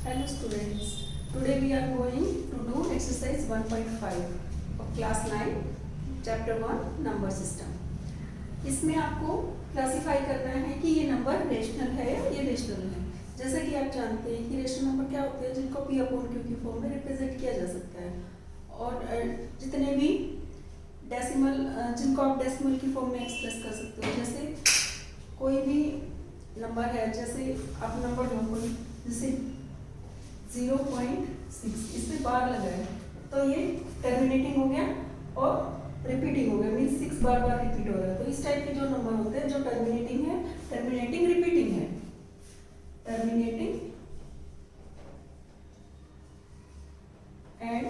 Hello students, today we are going to do exercise 1.5 of class 9 chapter 1 number system. इसमें आपको classify करना है कि ये नंबर रेशनल है या ये रेशनल है। जैसा कि आप जानते हैं कि रेशनल नंबर क्या होते हैं जिनको p अपॉन q की फॉर्म में रिप्रेजेंट किया जा सकता है, और जितने भी डेसिमल जिनको आप डेसिमल की फॉर्म में एक्सप्रेस कर सकते हो। जैसे कोई भी नंबर है, जैसे आप नंबर लो कोई, जैसे 0.6, इस पे बार लगा है तो ये टर्मिनेटिंग हो गया और रिपीटिंग हो गया, मीन्स 6 बार रिपीट हो रहा है। तो इस टाइप के जो नंबर होते हैं जो टर्मिनेटिंग है, टर्मिनेटिंग रिपीटिंग है, टर्मिनेटिंग एंड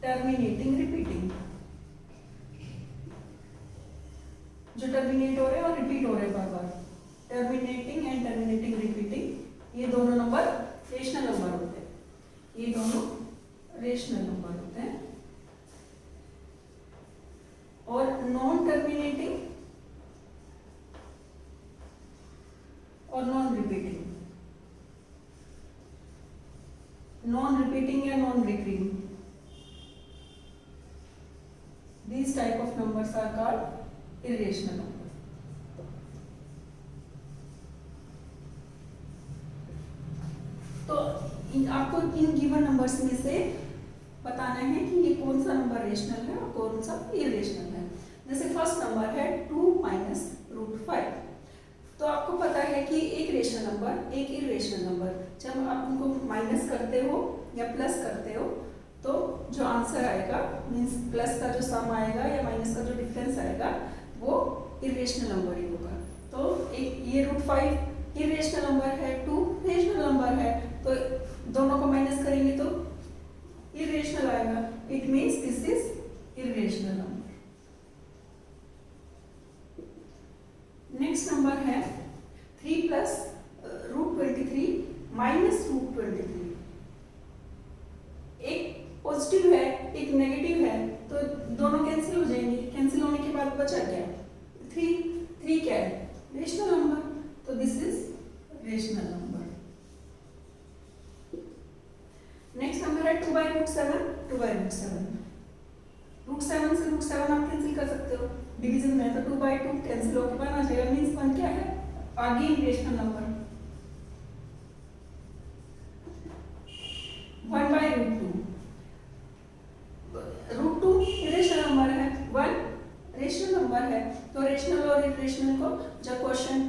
टर्मिनेटिंग रिपीटिंग, जो टर्मिनेट हो रहे हैं और रिपीट हो रहे हैं बार बार, टर्मिनेटिंग एंड टर्मिनेटिंग रिपीटिंग, ये दोनों नंबर रेशनल नंबर होते हैं। ये दोनों रेशनल नंबर होते हैं। और नॉन टर्मिनेटिंग और नॉन रिपीटिंग, नॉन रिपीटिंग या non recurring, these type of numbers are called irrational numbers. तो आपको इन गिवन नंबर्स में से बताना है कि ये कौन सा नंबर रेशनल है और कौन सा इरेशनल है। जैसे फर्स्ट नंबर है 2 - √5, तो आपको पता है कि एक रेशनल नंबर एक इरेशनल नंबर, जब आप उनको माइनस करते हो या प्लस करते हो तो जो आंसर आएगा, मीन्स प्लस का जो सम आएगा या माइनस का जो डिफरेंस आएगा वो इरेशनल नंबर ही होगा। तो एक ये √5 इरेशनल नंबर है, 2 रेशनल नंबर है, तो दोनों को माइनस करेंगे तो इरेशनल आएगा। It means this is irrational number. Next number है 3 + √23 - √23। एक पॉजिटिव है एक नेगेटिव है, तो दोनों कैंसिल हो जाएंगे। कैंसिल होने के बाद बचा क्या? 3 क्या है? रेशनल नंबर, तो this is rational number. Next number है 2/√7। 2/√7, √7 से √7 आप कैंसिल कर सकते हो, डिवीजन में तो 2/2 कैंसिल होकर बन आ जाएगा, मीन्स 1 क्या है? आगे रेशनल नंबर। 1/√2, √2 रेशनल नंबर है, 1 रेशनल नंबर है, तो रेशनल और इरेशनल को जब क्वोशिएंट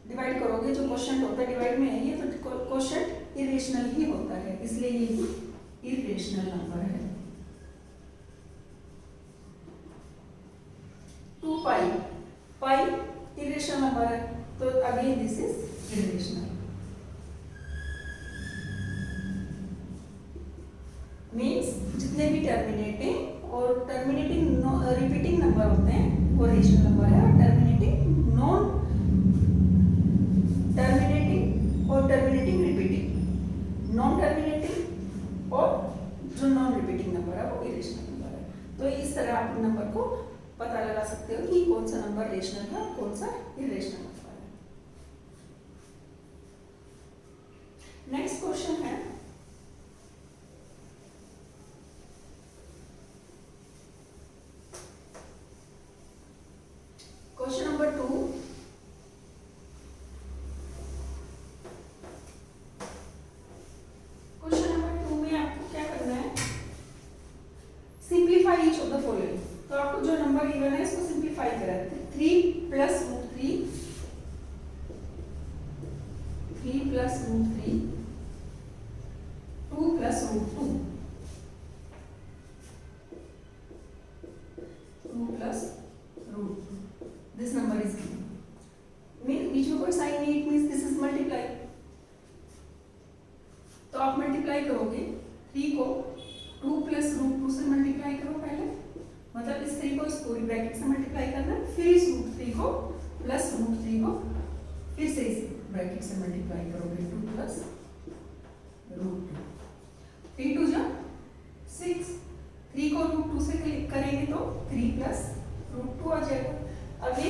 डिवाइड करोगे, जो क्वोशिएंट होता है डिवाइड में है ये, तो क्वोशिएंट इरेशनल ही होता है, इसलिए ये इरेशनल नंबर है। 2π इरेशनल नंबर है, तो again this is irrational. Means जितने भी टर्मिनेटिंग और टर्मिनेटिंग रिपीटिंग नंबर होते हैं वो रेशनल नंबर है, और टर्मिनेटिंग नॉन टर्मिनेटिंग और टर्मिनेटिंग रिपीटिंग, नॉन टर्मिनेटिंग और जो नॉन रिपीटिंग नंबर है वो इरेशनल नंबर है। तो इस तरह आप नंबर को पता लगा सकते हो कि कौन सा नंबर रेशनल है और कौन सा इरेशनल नंबर है। नेक्स्ट क्वेश्चन है क्वेश्चन नंबर 2। क्वेश्चन नंबर 2 में आपको क्या करना है? Simplify each of the following. तो आपको जो नंबर गिवन है इसको सिंप्लीफाई करा है। 3 + √3, 3 + √3, 2 + √2, 2 + √2। This number is given. Mean बीच में कोई साइन नहीं, it means this is multiply. तो आप मल्टीप्लाई करोगे 3 को 2 + √2 से मल्टीप्लाई करो पहले, मतलब इस 3 को इस पूरी ब्रैकेट से मल्टीप्लाई करना, फिर इस √3 को प्लस √3 को फिर से इस ब्रैकेट से मल्टीप्लाई करोगे, 2 + √2, 3 × 2 = 6, 3 को √2 से करेंगे तो 3 + √2 आ जाएगा। अभी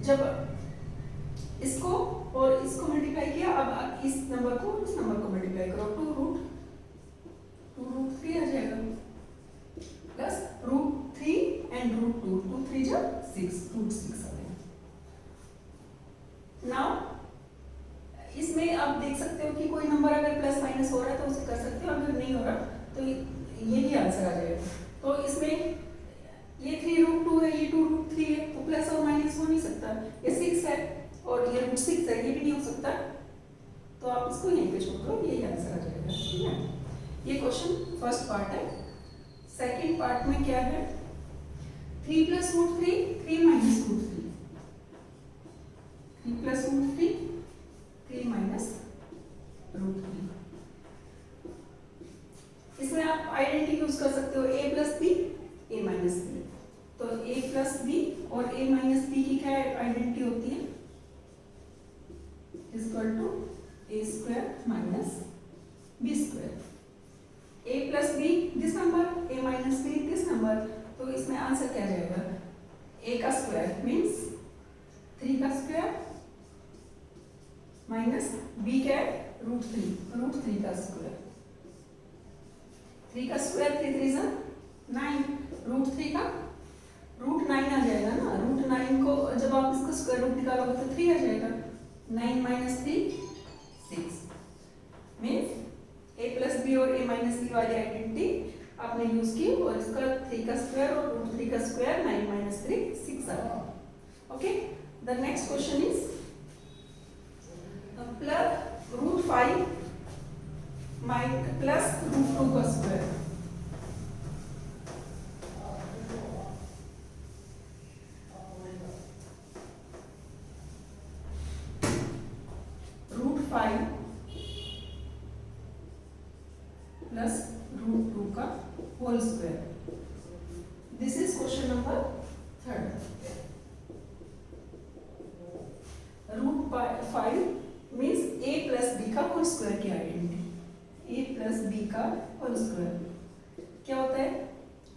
जब इसको और इसको मल्टीप्लाई किया, अब इस नंबर को इस नंबर को मल्टीप्लाई करो, 2√3 आ जाएगा प्लस √3 एंड √2, 2 3 जा 6, √6 आ गया। नाउ इसमें आप देख सकते हो कि कोई नंबर अगर प्लस माइनस हो रहा है तो उसे कर सकते हो, अगर नहीं हो रहा तो यही आंसर आ जाएगा। तो इसमें ये 3√2 है, ये 2√3 है, तो प्लस और माइनस हो नहीं सकता। ये 6 है और ये √6 है, ये भी नहीं हो सकता, तो आप इसको यहीं पे छोड़ दो, यही आंसर आ जाएगा। ठीक है, ये क्वेश्चन फर्स्ट पार्ट है। सेकंड पार्ट में क्या है, 3 + √3, 3 - √3, 3 + √3, 3 - √3। इसमें आप आइडेंटिटी यूज कर सकते हो, a + b, a - b। तो a + b और a - b की क्या आइडेंटिटी होती है, = a² - b²। a + b this number, a - b this number, तो इसमें आंसर क्या जाएगा, a का स्क्वायर मीन्स 3 का स्क्वायर माइनस b क्या है, √3 का स्क्वायर। 3 का स्क्वायर 3 3 जा 9, √3 का √9 आ जाएगा ना। √9 को जब आप इसका स्क्वायर रूट निकालोगे तो 3 आ जाएगा। 9 - 3 6 मीन्स a + b और a - b वाली आइडेंटिटी आपने यूज की और इसका 3 का स्क्वायर और √3 का स्क्वायर 9 - 3 6 आ गया। Okay, the next question is plus √5 plus √2 का स्क्वायर। √5 प्लस √2 का whole square. This is question number 3rd। √5 means a + b का होल स्क्वायर की आइडेंटिटी, a + b का होल स्क्वायर क्या होता है,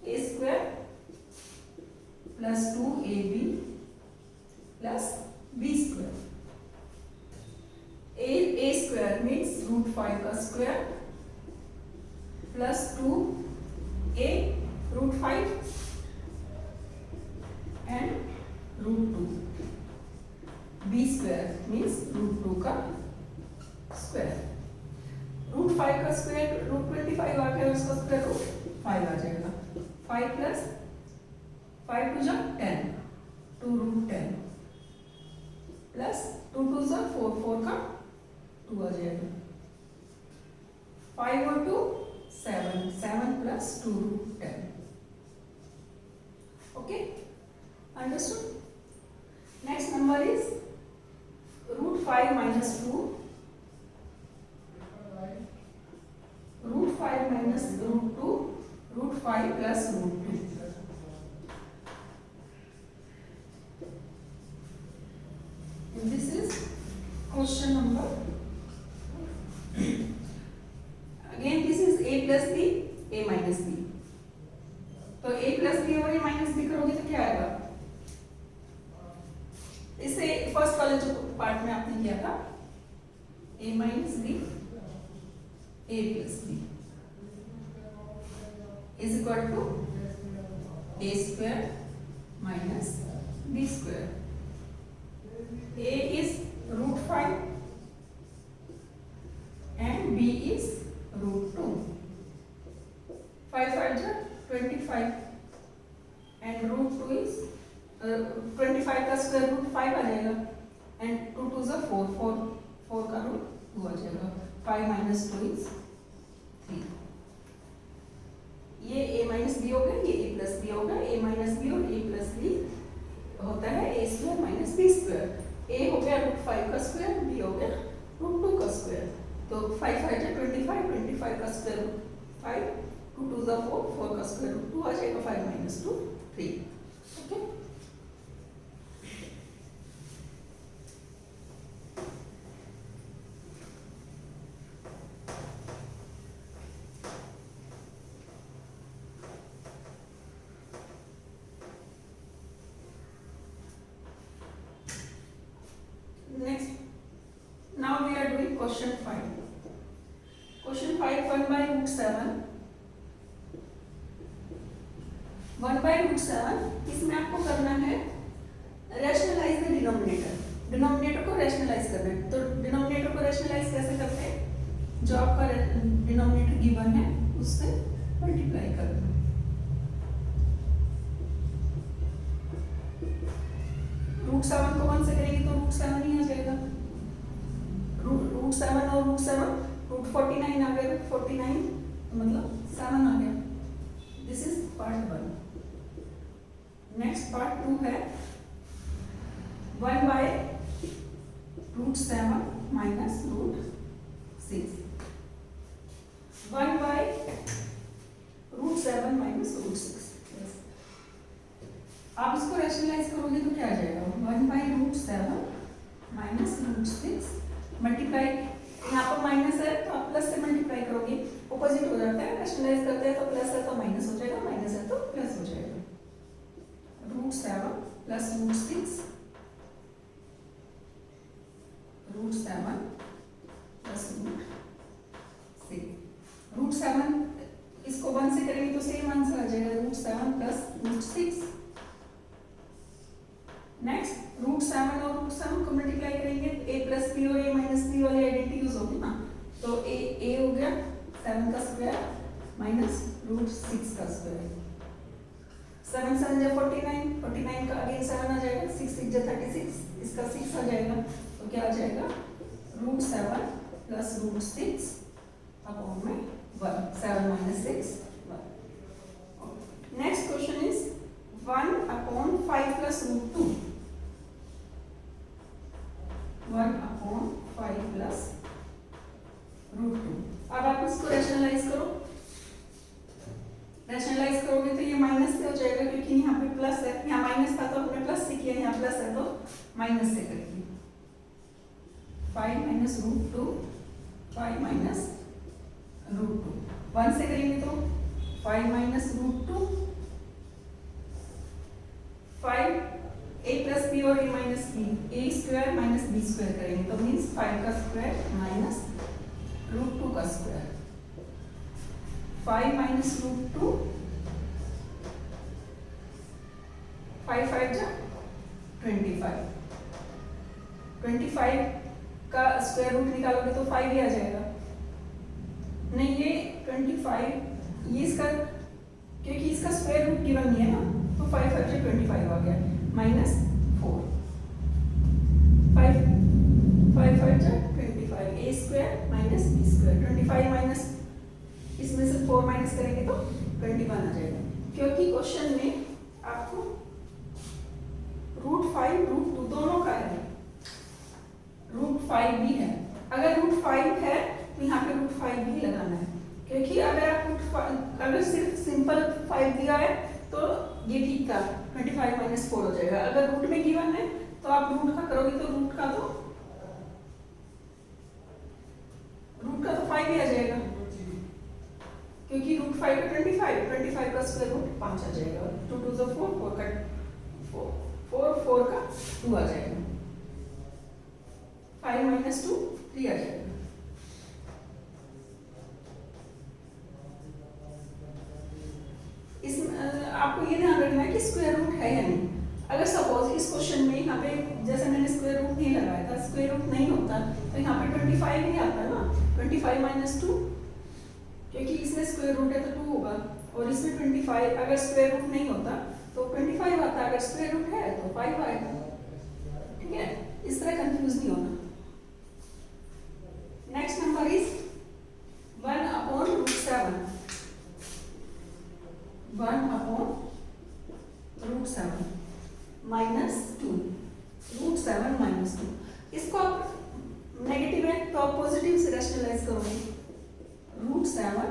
a² + 2ab + b²। a² means √5 का square plus 2a √5 and √2, b² means √2 का स्क्वायर। √5 का स्क्वायर √25 आ गया, उसका स्क्वायर √5 आ जाएगा। 5 + 5 × 2 = 10, 2√10 प्लस 2 × 2 = 4, 4 का 2 आ जाएगा। 5 और 2 7, 7 + 2√10। Okay, understood. Next number is √5 - 2, √5 - √2, √5 + √2। This is question number. Again, this is a + b, a - b। तो a + b और a - b करोगे तो क्या आएगा, इसे फर्स्ट वाले जो पार्ट में आपने किया था, a - b, a + b is equal to a² - b²। a is √5 and b is √2। 5 5 जा 25 and √2 is 25 का स्क्वायर √5 आ जाएगा एंड 2 2 जा 4, 4 का √2 आ जाएगा। 5 - 2 is 3। ये a - b हो गया, ये a + b होगा। a - b और a + b होता है a² - b²। a हो गया √5 का स्क्वायर, b हो गया √2 का स्क्वायर। तो 5 5 जा 25, 25 का स्क्वायर 5, 2 2 जा 4, 4 का स्क्वायर 2 आ जाएगा। 5 - 2 3। Okay, next now we are doing question question 5। Question 5 1/√7। 1/√7 इसमें आपको करना है रैशनलाइज द डिनोमिनेटर। डिनोमिनेटर को रैशनलाइज करना है। तो डिनोमिनेटर को रैशनलाइज कैसे करते हैं? जो आपका डिनोमिनेटर गिवन है उससे मल्टीप्लाई करना। √7 को 1 से करेंगे तो √7 ही आ जाएगा। √7 और √7 √49 आ गया। 49 मतलब 7 आ गया। This is part 1। Next part 2 है 1/√7 माइनस √6। 1/√7 माइनस √6। आप इसको रैशनलाइज करोगे तो क्या आ जाएगा? 1/√7 माइनस √6 मल्टीप्लाई, यहाँ पर माइनस है तो आप प्लस से मल्टीप्लाई करोगे, ऑपोजिट हो जाता है। रैशनलाइज करते हैं तो प्लस है तो माइनस हो जाएगा, माइनस है तो प्लस हो जाएगा। √7 प्लस √6, √7 प्लस √6। √7 इसको 1 से करेंगे तो सेम आंसर आ जाएगा, √7 प्लस √6। नेक्स्ट √7 और √7 को मल्टीप्लाई करेंगे, a प्लस b और a माइनस b वाली आइडेंटिटी यूज होगी ना, तो a हो गया 7 का स्क्वायर माइनस √6 का स्क्वायर। 7 7 जा 49, 49 का अगेन 7 आ जाएगा, 6 6 जा 36, इसका 6 आ जाएगा, तो क्या आ जाएगा? √7 प्लस √6 अपॉन में 1, 7 minus 6 1। Next question is 1/5 plus √2। 1/5 plus √2। अब आप इसको रैशनलाइज करो। रैशनलाइज करोगे तो ये माइनस से हो जाएगा, क्योंकि यहाँ पे प्लस है, यहाँ माइनस था तो हमने प्लस से किया, यहाँ प्लस है तो माइनस से करेंगे। 5 माइनस √2, 5 माइनस √2। 1 से करेंगे तो 5 माइनस √2, 5 a प्लस b और a minus b, a square minus b square करेंगे तो मीन्स 5 का स्क्वायर माइनस √2 का स्क्वायर। 5 माइनस √2, 5 5 जा 25। 25 का स्क्वायर रूट निकालोगे तो 5 ही आ जाएगा। नहीं, ये 25, ये इसका, क्योंकि इसका स्क्वायर रूट गिवन नहीं है ना, तो 5 5 से 25 आ गया माइनस 4। 5 5 5 से 25, a square minus b square. 25 minus इसमें से 4 माइनस करेंगे तो 21 आ जाएगा, क्योंकि क्वेश्चन में आपको √5 √2 दोनों का है, √5 भी है। अगर √5 है तो यहाँ पे √5 भी लगाना है, क्योंकि अगर आप अगर सिर्फ सिंपल 5 दिया है तो ये ठीक था, 25 माइनस 4 हो जाएगा। अगर रूट में गिवन है तो आप रूट का करोगे तो रूट का तो 5 ही आ जाएगा, क्योंकि √5 का 25 का स्क्वायर रूट 5 आ जाएगा। 2 2 4 4 का 4 का 2 आ जाएगा। 5 माइनस 2 3 आ जाएगा। आपको ये ध्यान रखना है कि स्क्वायर रूट है या नहीं। अगर सपोज इस क्वेश्चन में यहाँ पे जैसे मैंने स्क्वायर रूट नहीं लगाया था, स्क्वायर रूट नहीं होता तो यहाँ पे 25 ही आता ना, 25 माइनस 2, क्योंकि इसमें स्क्वायर रूट है तो 2 होगा, और इसमें 25 अगर स्क्वायर रूट नहीं होता तो 25 आता, अगर स्क्वायर रूट है तो 5 आएगा। ठीक है, इस तरह कंफ्यूज नहीं होना। Next number is 1/√7। 1/√7 minus 2, √7 minus 2। इसको आप नेगेटिव है तो आप पॉजिटिव से रैशनलाइज करोगे। √7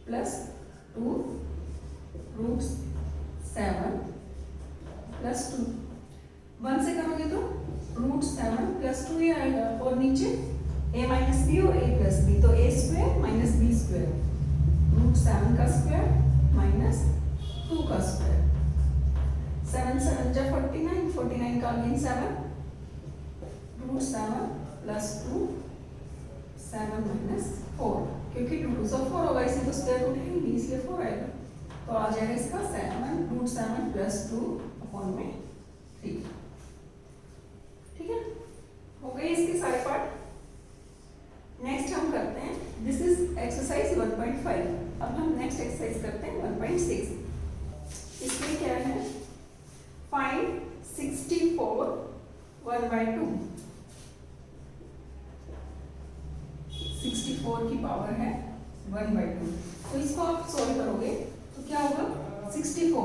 प्लस 2, √7 प्लस 2। 1 से करोगे तो √7 प्लस 2 ही आएगा, और नीचे a माइनस बी और a प्लस बी, तो a square minus b square, √7 का स्क्वायर माइनस 2 का स्क्वायर। 7 7 जा 49, 49 का अगेन 7, √7 प्लस 2 7 माइनस 4, क्योंकि 2 2 4 होगा, इसी तो स्क्वायर रूट है नहीं, इसलिए 4 आएगा। तो आ जाएगा इसका 7 रूट 7 प्लस 2 अपॉन में 3। ठीक है, हो गई इसके सारे पार्ट। नेक्स्ट हम करते हैं, दिस इज एक्सरसाइज 1.5। अब हम नेक्स्ट एक्सरसाइज करते हैं 1.6। इसमें क्या है, फाइंड 64 1/2। 64 की पावर है 1/2। तो इसको आप सोल्व करोगे तो क्या होगा, 64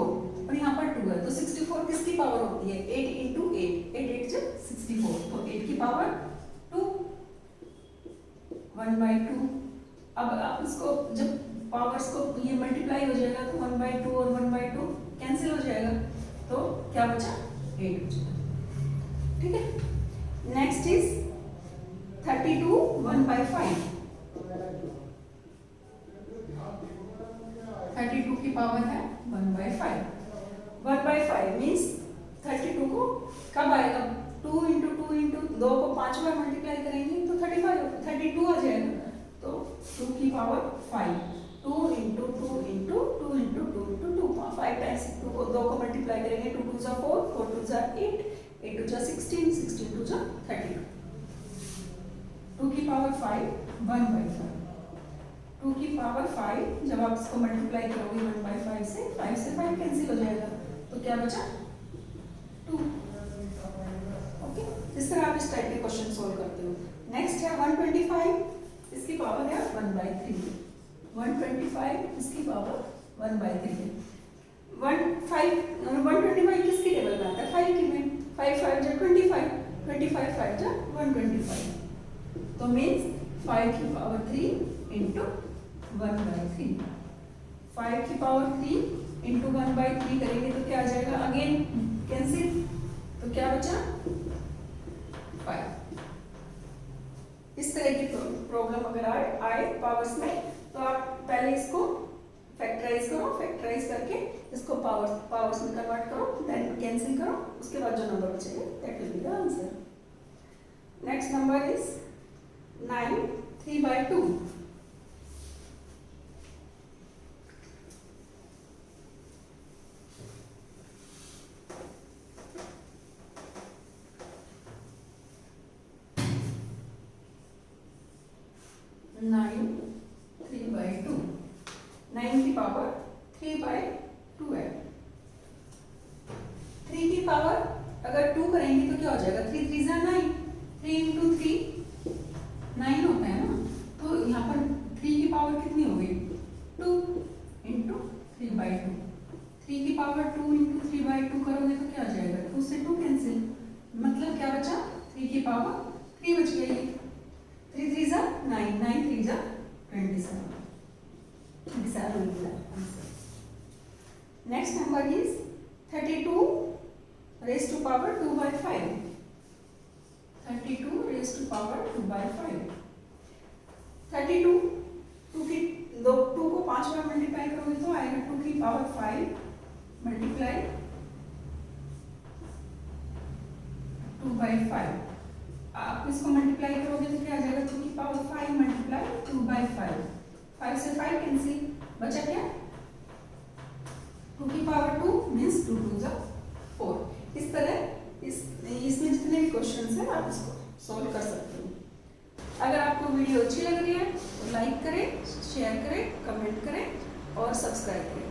और यहाँ पर 2 है, तो 64 किसकी पावर होती है, 8 इंटू 8, 8 8 जो 64, तो 8 की पावर 2, 1/2। अब आप इसको जब पावर्स को ये मल्टीप्लाई हो जाएगा तो 1/2 और 1/2 कैंसिल हो जाएगा, तो क्या बचा, 8 बचा। ठीक है, नेक्स्ट इज 32 1/5। 32 की पावर है 1/5। 1/5 मीन्स 32 को कब आएगा, 2 इंटू 2 इंटू 2 को 5 बार मल्टीप्लाई करेंगे तो 32 आ जाएगा। तो 2 की power 5, 2 into 2 into 2 into 2 into 2, 5 times 2 को 2 को मल्टीप्लाई करेंगे, 2 2 4, 4 2 8, 8 2 16, 16 2 32। 2 की पावर 5 1/5। 2 की पावर 5 जब आप इसको मल्टीप्लाई करोगे 1/5 से, 5 से 5 कैंसिल हो जाएगा, तो क्या बचा, 2। ओके, इस तरह आप इस टाइप के क्वेश्चन सोल्व करते हो। नेक्स्ट है 125, इसकी पावर है 1/3। 125 इसकी पावर 1/3 है। 125 किसकी टेबल में आता है, 5 की में, 5 5 जा 25, 25 5 जा 125, तो मीन्स 5 की पावर 3 इंटू 1/3। 5 की पावर 3 इंटू 1/3 करेंगे तो क्या आ जाएगा, अगेन कैंसिल, तो क्या बचा, 5। इस तरह की प्रॉब्लम अगर आए पावर्स में, तो आप पहले इसको फैक्टराइज करो, फैक्टराइज करके इसको पावर्स में कन्वर्ट करो, देन कैंसिल करो, उसके बाद जो नंबर बचेगा that will be the answer. Next number is 9 3/2। 9 3/2, 9 की पावर 3/2 है। 3 की पावर अगर 2 करेंगे तो क्या हो जाएगा, 3 3 जा 9, 3 इंटू 3 9 होता है ना, तो यहाँ पर 3 की पावर कितनी हो गई, 2 इंटू 3/2। 3 की पावर 2 इंटू 3/2 करोगे तो क्या हो जाएगा, 2 से 2 कैंसिल, मतलब क्या बचा, 3 की पावर 3 बच गई। 3 3 जा 9, 9 3 जा 27। Next number is 32 raised to power 2/5. 32 raised to power 2/5. 32 2 को 5 बार मल्टीप्लाई करोगे तो आएगा 2 की पावर 5 मल्टीप्लाई 2/5। आप इसको मल्टीप्लाई करोगे तो क्या आ जाएगा, 2 की पावर 5 मल्टीप्लाई 2/5। 5 से 5 कैंसिल, बचा क्या, 2 की पावर 2 मीन्स 2 2 जा 4। इस तरह इसमें जितने भी क्वेश्चंस हैं आप इसको सॉल्व कर सकते हो। अगर आपको वीडियो अच्छी लग रही है तो लाइक करें, शेयर करें, कमेंट करें और सब्सक्राइब करें।